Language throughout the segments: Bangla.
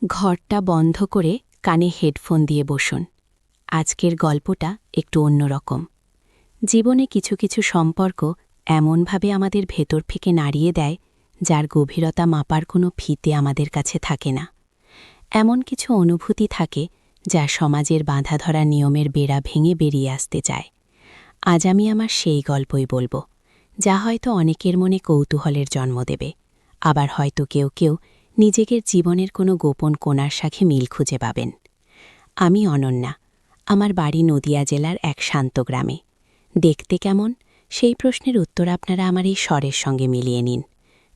ঘরটা বন্ধ করে কানে হেডফোন দিয়ে বসুন। আজকের গল্পটা একটু অন্যরকম। জীবনে কিছু কিছু সম্পর্ক এমনভাবে আমাদের ভেতর থেকে নাড়িয়ে দেয়, যার গভীরতা মাপার কোনো ফিতে আমাদের কাছে থাকে না। এমন কিছু অনুভূতি থাকে যা সমাজের বাঁধা ধরা নিয়মের বেড়া ভেঙে বেরিয়ে আসতে চায়। আজ আমি আমার সেই গল্পই বলবো, যা হয়তো অনেকের মনে কৌতূহলের জন্ম দেবে, আবার হয়তো কেউ কেউ নিজেদের জীবনের কোনো গোপন কোণার সাথে মিল খুঁজে পাবেন। আমি অনন্যা। আমার বাড়ি নদিয়া জেলার এক শান্ত গ্রামে। দেখতে কেমন, সেই প্রশ্নের উত্তর আপনারা আমার এই স্বরের সঙ্গে মিলিয়ে নিন।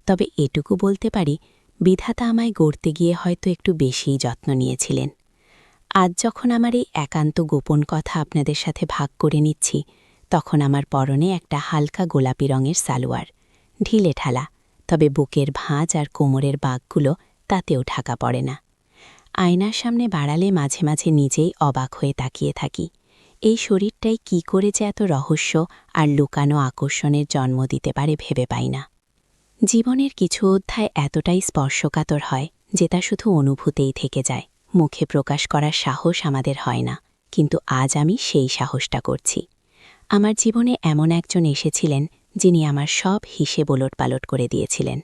তবে এটুকু বলতে পারি, বিধাতা আমায় গড়তে গিয়ে হয়তো একটু বেশিই যত্ন নিয়েছিলেন। আজ যখন আমার এই একান্ত গোপন কথা আপনাদের সাথে ভাগ করে নিচ্ছি, তখন আমার পরনে একটা হালকা গোলাপি রঙের সালোয়ার, ঢিলে ঢালা, তবে বুকের ভাঁজ আর কোমরের বাঁকগুলো তাতেও ঢাকা পড়ে না। আয়নার সামনে বাড়ালে মাঝে মাঝে নিজেই অবাক হয়ে তাকিয়ে থাকি, এই শরীরটাই কি করে যে এত রহস্য আর লুকানো আকর্ষণের জন্ম দিতে পারে ভেবে পাই না। জীবনের কিছু অধ্যায় এতটাই স্পর্শকাতর হয় যে তা শুধু অনুভূতেই থেকে যায়, মুখে প্রকাশ করার সাহস আমাদের হয় না। কিন্তু আজ আমি সেই সাহসটা করছি। আমার জীবনে এমন একজন এসেছিলেন যিনি আমার সব হিসেব ওলটপালট করে দিয়েছিলেন।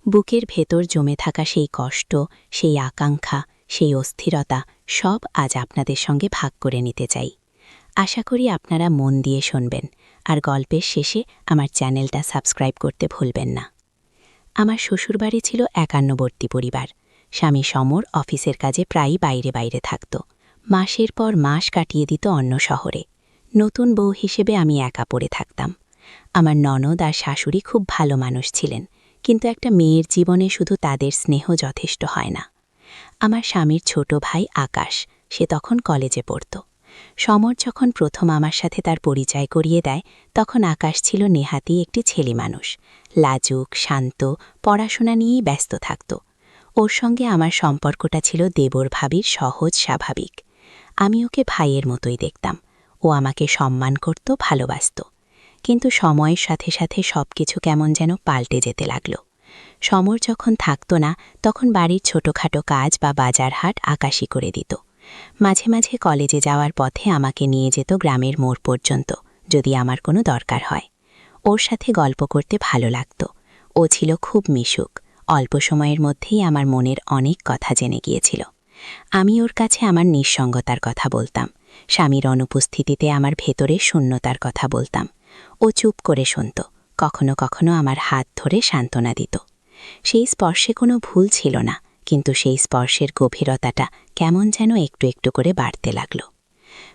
বুকের ভেতর জমে থাকা সেই কষ্ট, সেই আকাঙ্ক্ষা, সেই অস্থিরতা সব আজ আপনাদের সঙ্গে ভাগ করে নিতে চাই। আশা করি আপনারা মন দিয়ে শুনবেন, আর গল্পের শেষে আমার চ্যানেলটা সাবস্ক্রাইব করতে ভুলবেন না। আমার শ্বশুরবাড়ি ছিল একান্নবর্তী পরিবার। স্বামী সমর অফিসের কাজে প্রায়ই বাইরে বাইরে থাকত। মাসের পর মাস কাটিয়ে দিত অন্য শহরে। নতুন বউ হিসেবে আমি একা পড়ে থাকতাম। আমার ননদ আর শাশুড়ি খুব ভালো মানুষ ছিলেন, কিন্তু একটা মেয়ের জীবনে শুধু তাদের স্নেহ যথেষ্ট হয় না। আমার স্বামীর ছোট ভাই আকাশ, সে তখন কলেজে পড়ত। সমর যখন প্রথম আমার সাথে তার পরিচয় করিয়ে দেয়, তখন আকাশ ছিল নেহাতি একটি ছেলে মানুষ, লাজুক, শান্ত, পড়াশোনা নিয়েই ব্যস্ত থাকত। ওর সঙ্গে আমার সম্পর্কটা ছিল দেবর ভাবির সহজ, স্বাভাবিক। আমি ওকে ভাইয়ের মতোই দেখতাম। ও আমাকে সম্মান করত, ভালোবাসত। কিন্তু সময়ের সাথে সাথে সবকিছু কেমন যেন পাল্টে যেতে লাগল। সমর যখন থাকত না, তখন বাড়ির ছোটখাটো কাজ বা বাজার হাট আকাশই করে দিত। মাঝে মাঝে কলেজে যাওয়ার পথে আমাকে নিয়ে যেত গ্রামের মোড় পর্যন্ত, যদি আমার কোনো দরকার হয়। ওর সাথে গল্প করতে ভালো লাগত। ও ছিল খুব মিশুক, অল্প সময়ের মধ্যেই আমার মনের অনেক কথা জেনে গিয়েছিল। আমি ওর কাছে আমার নিঃসঙ্গতার কথা বলতাম, স্বামীর অনুপস্থিতিতে আমার ভেতরে শূন্যতার কথা বলতাম। ও চুপ করে শুনত, কখনো কখনো আমার হাত ধরে সান্ত্বনা দিত। সেই স্পর্শে কোনো ভুল ছিল না, কিন্তু সেই স্পর্শের গভীরতাটা কেমন যেন একটু একটু করে বাড়তে লাগল।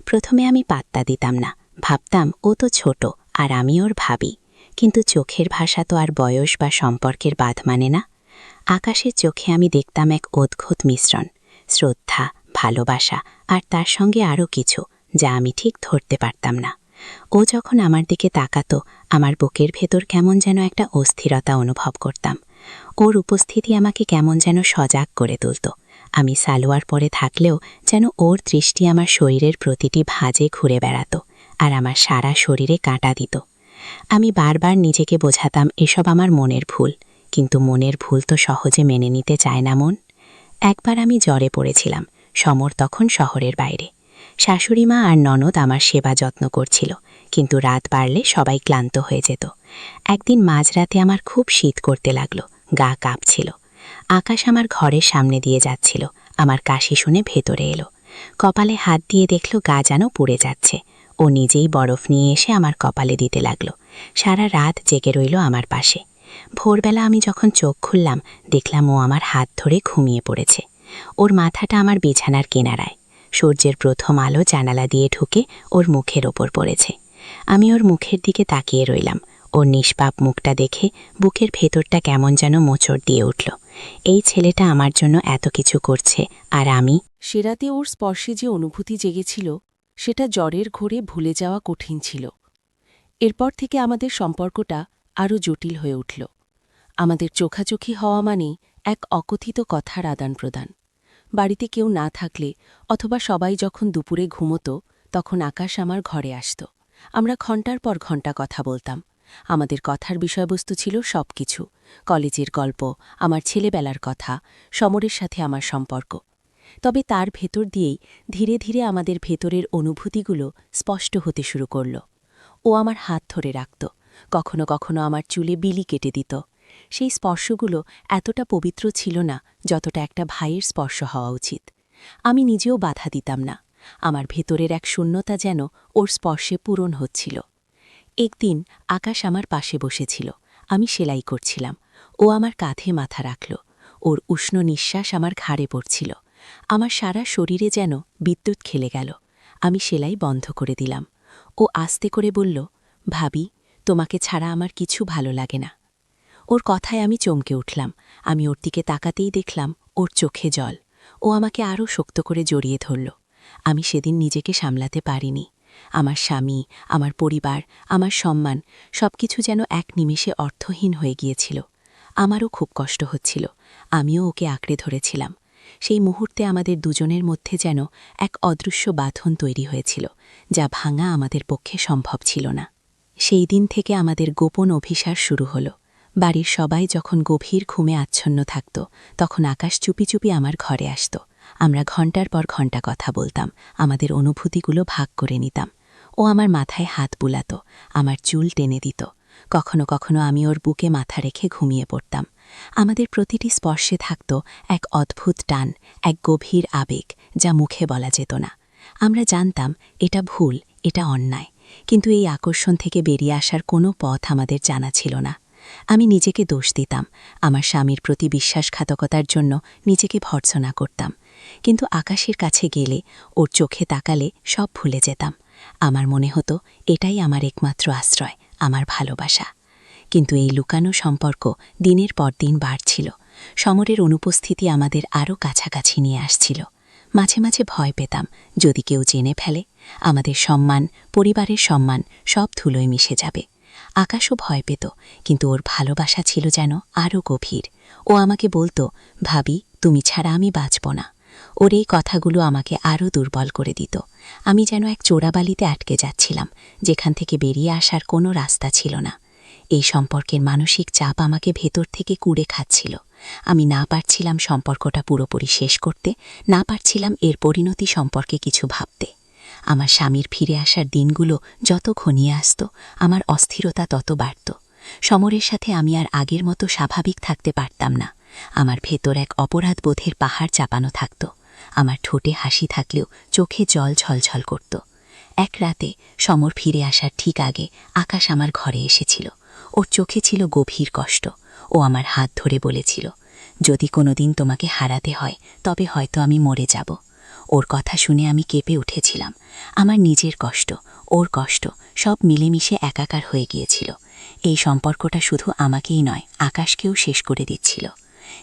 প্রথমে আমি পাত্তা দিতাম না, ভাবতাম ও তো ছোট আর আমি ওর ভাবি। কিন্তু চোখের ভাষা তো আর বয়স বা সম্পর্কের বাঁধ মানে না। আকাশের চোখে আমি দেখতাম এক অদ্ভুত মিশ্রণ, শ্রদ্ধা, ভালোবাসা আর তার সঙ্গে আরও কিছু, যা আমি ঠিক ধরতে পারতাম না। ও যখন আমার দিকে তাকাতো, আমার বুকের ভেতর কেমন যেন একটা অস্থিরতা অনুভব করতাম। ওর উপস্থিতি আমাকে কেমন যেন সজাগ করে তুলত। আমি সালোয়ার পরে থাকলেও যেন ওর দৃষ্টি আমার শরীরের প্রতিটি ভাঁজে ঘুরে বেড়াত, আর আমার সারা শরীরে কাঁটা দিত। আমি বারবার নিজেকে বোঝাতাম এসব আমার মনের ভুল, কিন্তু মনের ভুল তো সহজে মেনে নিতে চায় না মন। একবার আমি জ্বরে পড়েছিলাম, সমর তখন শহরের বাইরে। শাশুড়িমা আর ননদ আমার সেবা যত্ন করছিল, কিন্তু রাত বাড়লে সবাই ক্লান্ত হয়ে যেত। একদিন মাঝরাতে আমার খুব শীত করতে লাগলো, গা কাঁপছিল। আকাশ আমার ঘরের সামনে দিয়ে যাচ্ছিল, আমার কাশি শুনে ভেতরে এলো। কপালে হাত দিয়ে দেখল গা যেন পুড়ে যাচ্ছে। ও নিজেই বরফ নিয়ে এসে আমার কপালে দিতে লাগলো। সারা রাত জেগে রইল আমার পাশে। ভোরবেলা আমি যখন চোখ খুললাম, দেখলাম ও আমার হাত ধরে ঘুমিয়ে পড়েছে। ওর মাথাটা আমার বিছানার কিনারায়। সূর্যের প্রথম আলো জানালা দিয়ে ঢুকে ওর মুখের ওপর পড়েছে। আমি ওর মুখের দিকে তাকিয়ে রইলাম। ওর নিষ্পাপ মুখটা দেখে বুকের ভেতরটা কেমন যেন মোচড় দিয়ে উঠল। এই ছেলেটা আমার জন্য এত কিছু করছে, আর আমি। সে রাতে ওর স্পর্শে যে অনুভূতি জেগেছিল, সেটা জ্বরের ঘোরে ভুলে যাওয়া কঠিন ছিল। এরপর থেকে আমাদের সম্পর্কটা আরও জটিল হয়ে উঠল। আমাদের চোখাচোখি হওয়া মানেই এক অকথিত কথার আদান প্রদান। বাড়িতে কেউ না থাকলে অথবা সবাই যখন দুপুরে ঘুমোত, তখন আকাশ আমার ঘরে আসত। আমরা ঘণ্টার পর ঘণ্টা কথা বলতাম। আমাদের কথার বিষয়বস্তু ছিল সবকিছু, কলেজের গল্প, আমার ছেলেবেলার কথা, সমরের সাথে আমার সম্পর্ক। তবে তার ভেতর দিয়েই ধীরে ধীরে আমাদের ভেতরের অনুভূতিগুলো স্পষ্ট হতে শুরু করল। ও আমার হাত ধরে রাখত, কখনো কখনো আমার চুলে বিলি কেটে দিত। সেই স্পর্শগুলো এতটা পবিত্র ছিল না যতটা একটা ভাইয়ের স্পর্শ হওয়া উচিত। আমি নিজেও বাধা দিতাম না। আমার ভেতরের এক শূন্যতা যেন ওর স্পর্শে পূরণ হচ্ছিল। একদিন আকাশ আমার পাশে বসেছিল, আমি সেলাই করছিলাম। ও আমার কাঁধে মাথা রাখল, ওর উষ্ণ নিঃশ্বাস আমার ঘাড়ে পড়ছিল। আমার সারা শরীরে যেন বিদ্যুৎ খেলে গেল। আমি সেলাই বন্ধ করে দিলাম। ও আস্তে করে বলল, ভাবি, তোমাকে ছাড়া আমার কিছু ভালো লাগে না। ওর কথায় আমি চমকে উঠলাম। আমি ওর দিকে তাকাতেই দেখলাম ওর চোখে জল। ও আমাকে আরও শক্ত করে জড়িয়ে ধরল। আমি সেদিন নিজেকে সামলাতে পারিনি। আমার স্বামী, আমার পরিবার, আমার সম্মান সবকিছু যেন এক নিমেষে অর্থহীন হয়ে গিয়েছিল। আমারও খুব কষ্ট হচ্ছিল। আমিও ওকে আঁকড়ে ধরেছিলাম। সেই মুহূর্তে আমাদের দুজনের মধ্যে যেন এক অদৃশ্য বাঁধন তৈরি হয়েছিল, যা ভাঙা আমাদের পক্ষে সম্ভব ছিল না। সেই দিন থেকে আমাদের গোপন অভিসার শুরু হলো। বাড়ির সবাই যখন গভীর ঘুমে আচ্ছন্ন থাকত, তখন আকাশ চুপি চুপি আমার ঘরে আসত। আমরা ঘণ্টার পর ঘণ্টা কথা বলতাম, আমাদের অনুভূতিগুলো ভাগ করে নিতাম। ও আমার মাথায় হাত বুলাত, আমার চুল টেনে দিত। কখনো কখনো আমি ওর বুকে মাথা রেখে ঘুমিয়ে পড়তাম। আমাদের প্রতিটি স্পর্শে থাকত এক অদ্ভুত টান, এক গভীর আবেগ, যা মুখে বলা যেত না। আমরা জানতাম এটা ভুল, এটা অন্যায়, কিন্তু এই আকর্ষণ থেকে বেরিয়ে আসার কোনো পথ আমাদের জানা ছিল না। আমি নিজেকে দোষ দিতাম, আমার স্বামীর প্রতি বিশ্বাসঘাতকতার জন্য নিজেকে ভর্ৎসনা করতাম। কিন্তু আকাশের কাছে গেলে, ওর চোখে তাকালে সব ভুলে যেতাম। আমার মনে হতো এটাই আমার একমাত্র আশ্রয়, আমার ভালোবাসা। কিন্তু এই লুকানো সম্পর্ক দিনের পর দিন বাড়ছিল। সমরের অনুপস্থিতি আমাদের আরও কাছাকাছি নিয়ে আসছিল। মাঝে মাঝে ভয় পেতাম, যদি কেউ জেনে ফেলে, আমাদের সম্মান, পরিবারের সম্মান সব ধুলোয় মিশে যাবে। আকাশও ভয় পেত, কিন্তু ওর ভালোবাসা ছিল যেন আরও গভীর। ও আমাকে বলতো, ভাবি, তুমি ছাড়া আমি বাঁচব না। ওর এই কথাগুলো আমাকে আরও দুর্বল করে দিত। আমি যেন এক চোরাবালিতে আটকে যাচ্ছিলাম, যেখান থেকে বেরিয়ে আসার কোনো রাস্তা ছিল না। এই সম্পর্কের মানসিক চাপ আমাকে ভেতর থেকে কুড়ে খাচ্ছিল। আমি না পারছিলাম সম্পর্কটা পুরোপুরি শেষ করতে, না পারছিলাম এর পরিণতি সম্পর্কে কিছু ভাবতে। আমার স্বামীর ফিরে আসার দিনগুলো যত ঘনিয়ে আসত, আমার অস্থিরতা তত বাড়ত। সমরের সাথে আমি আর আগের মতো স্বাভাবিক থাকতে পারতাম না। আমার ভেতর এক অপরাধ বোধের পাহাড় চাপানো থাকত। আমার ঠোঁটে হাসি থাকলেও চোখে জল ঝলঝল করত। এক রাতে সমর ফিরে আসার ঠিক আগে আকাশ আমার ঘরে এসেছিল। ওর চোখে ছিল গভীর কষ্ট। ও আমার হাত ধরে বলেছিল, যদি কোনোদিন তোমাকে হারাতে হয়, তবে হয়তো আমি মরে যাব। ওর কথা শুনে আমি কেঁপে উঠেছিলাম। আমার নিজের কষ্ট, ওর কষ্ট সব মিলেমিশে একাকার হয়ে গিয়েছিল। এই সম্পর্কটা শুধু আমাকেই নয়, আকাশকেও শেষ করে দিচ্ছিল।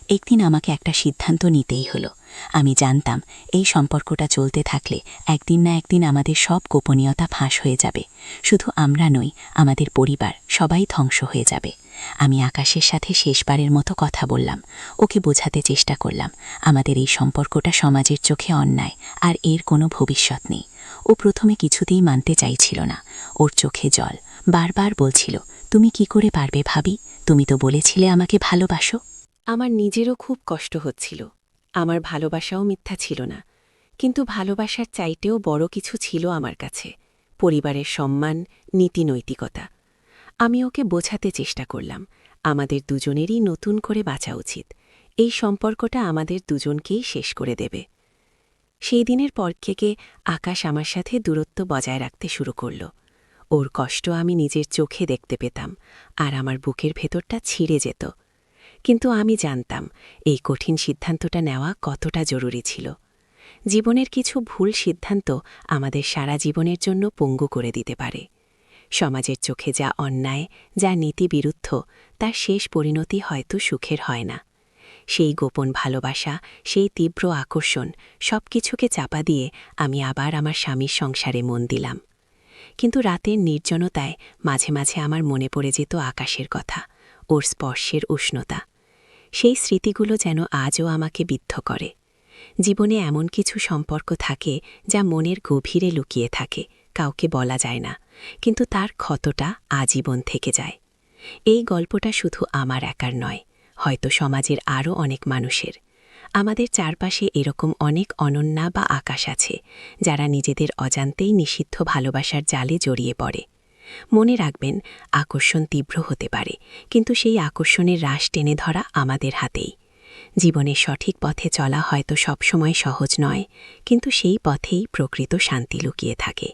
একদিন আমাকে একটা সিদ্ধান্ত নিতেই হলো। আমি জানতাম এই সম্পর্কটা চলতে থাকলে একদিন না একদিন আমাদের সব গোপনীয়তা ফাঁস হয়ে যাবে। শুধু আমরা নই, আমাদের পরিবার সবাই ধ্বংস হয়ে যাবে। আমি আকাশের সাথে শেষবারের মতো কথা বললাম, ওকে বোঝাতে চেষ্টা করলাম আমাদের এই সম্পর্কটা সমাজের চোখে অন্যায়, আর এর কোনো ভবিষ্যৎ নেই। ও প্রথমে কিছুতেই মানতে চাইছিল না। ওর চোখে জল, বারবার বলছিল, তুমি কি করে পারবে ভাবি, তুমি তো বলেছিলে আমাকে ভালোবাসো। আমার নিজেরও খুব কষ্ট হচ্ছিল। আমার ভালোবাসাও মিথ্যা ছিল না, কিন্তু ভালোবাসার চাইতেও বড় কিছু ছিল আমার কাছে, পরিবারের সম্মান, নীতি নৈতিকতা। আমি ওকে বোঝাতে চেষ্টা করলাম আমাদের দুজনেরই নতুন করে বাঁচা উচিত। এই সম্পর্কটা আমাদের দুজনকেই শেষ করে দেবে। সেই দিনের পর থেকে আকাশ আমার সাথে দূরত্ব বজায় রাখতে শুরু করল। ওর কষ্ট আমি নিজের চোখে দেখতে পেতাম, আর আমার বুকের ভেতরটা ছিঁড়ে যেত। কিন্তু আমি জানতাম এই কঠিন সিদ্ধান্তটা নেওয়া কতটা জরুরি ছিল। জীবনের কিছু ভুল সিদ্ধান্ত আমাদের সারা জীবনের জন্য পঙ্গু করে দিতে পারে। সমাজের চোখে যা অন্যায়, যা নীতিবিরুদ্ধ, তার শেষ পরিণতি হয়তো সুখের হয় না। সেই গোপন ভালোবাসা, সেই তীব্র আকর্ষণ সবকিছুকে চাপা দিয়ে আমি আবার আমার স্বামীর সংসারে মন দিলাম। কিন্তু রাতের নির্জনতায় মাঝে মাঝে আমার মনে পড়ে যেত আকাশের কথা, ওর স্পর্শের উষ্ণতা। সেই স্মৃতিগুলো যেন আজও আমাকে বিদ্ধ করে। জীবনে এমন কিছু সম্পর্ক থাকে যা মনের গভীরে লুকিয়ে থাকে, কাউকে বলা যায় না, কিন্তু তার ক্ষতটা আজীবন থেকে যায়। এই গল্পটা শুধু আমার একার নয়, হয়তো সমাজের আরও অনেক মানুষের। আমাদের চারপাশে এরকম অনেক অনন্যা বা আকাশ আছে, যারা নিজেদের অজান্তেই নিষিদ্ধ ভালোবাসার জালে জড়িয়ে পড়ে। মনে রাখবেন, আকর্ষণ তীব্র হতে পারে, কিন্তু সেই আকর্ষণের রাশ টেনে ধরা আমাদের হাতেই। জীবনের সঠিক পথে চলা হয়তো সবসময় সহজ নয়, কিন্তু সেই পথেই প্রকৃত শান্তি লুকিয়ে থাকে।